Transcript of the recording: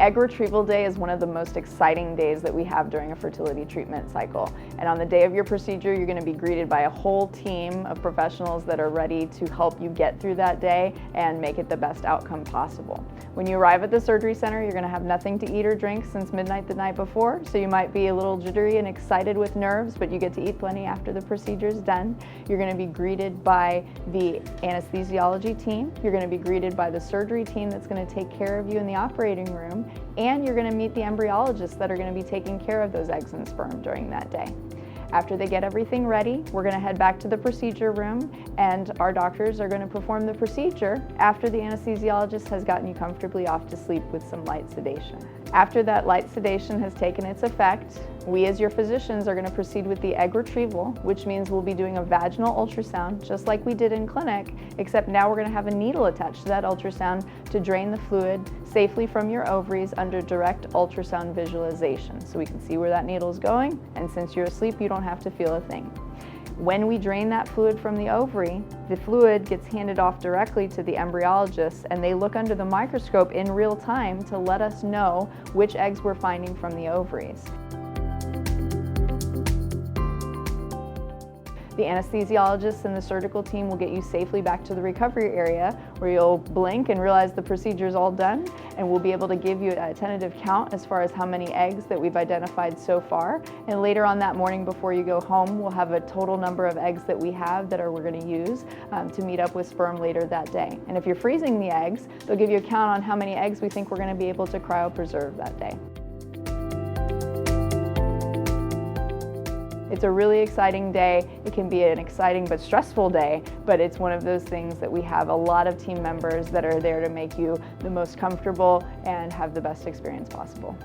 Egg retrieval day is one of the most exciting days that we have during a fertility treatment cycle. And on the day of your procedure, you're going to be greeted by a whole team of professionals that are ready to help you get through that day and make it the best outcome possible. When you arrive at the surgery center, you're going to have nothing to eat or drink since midnight the night before, so you might be a little jittery and excited with nerves, but you get to eat plenty after the procedure is done. You're going to be greeted by the anesthesiology team. You're going to be greeted by the surgery team that's going to take care of you in the operating room, and you're going to meet the embryologists that are going to be taking care of those eggs and sperm during that day. After they get everything ready, we're going to head back to the procedure room, and our doctors are going to perform the procedure after the anesthesiologist has gotten you comfortably off to sleep with some light sedation. After that light sedation has taken its effect, we as your physicians are going to proceed with the egg retrieval, which means we'll be doing a vaginal ultrasound just like we did in clinic, except now we're going to have a needle attached to that ultrasound to drain the fluid safely from your ovaries under direct ultrasound visualization. So we can see where that needle is going, and since you're asleep, you don't have to feel a thing. When we drain that fluid from the ovary, the fluid gets handed off directly to the embryologists, and they look under the microscope in real time to let us know which eggs we're finding from the ovaries. The anesthesiologists and the surgical team will get you safely back to the recovery area where you'll blink and realize the procedure's all done, and we'll be able to give you a tentative count as far as how many eggs that we've identified so far. And later on that morning before you go home, we'll have a total number of eggs that we have that we're going to use to meet up with sperm later that day. And if you're freezing the eggs, they'll give you a count on how many eggs we think we're going to be able to cryopreserve that day. It's a really exciting day. It can be an exciting but stressful day, but it's one of those things that we have a lot of team members that are there to make you the most comfortable and have the best experience possible.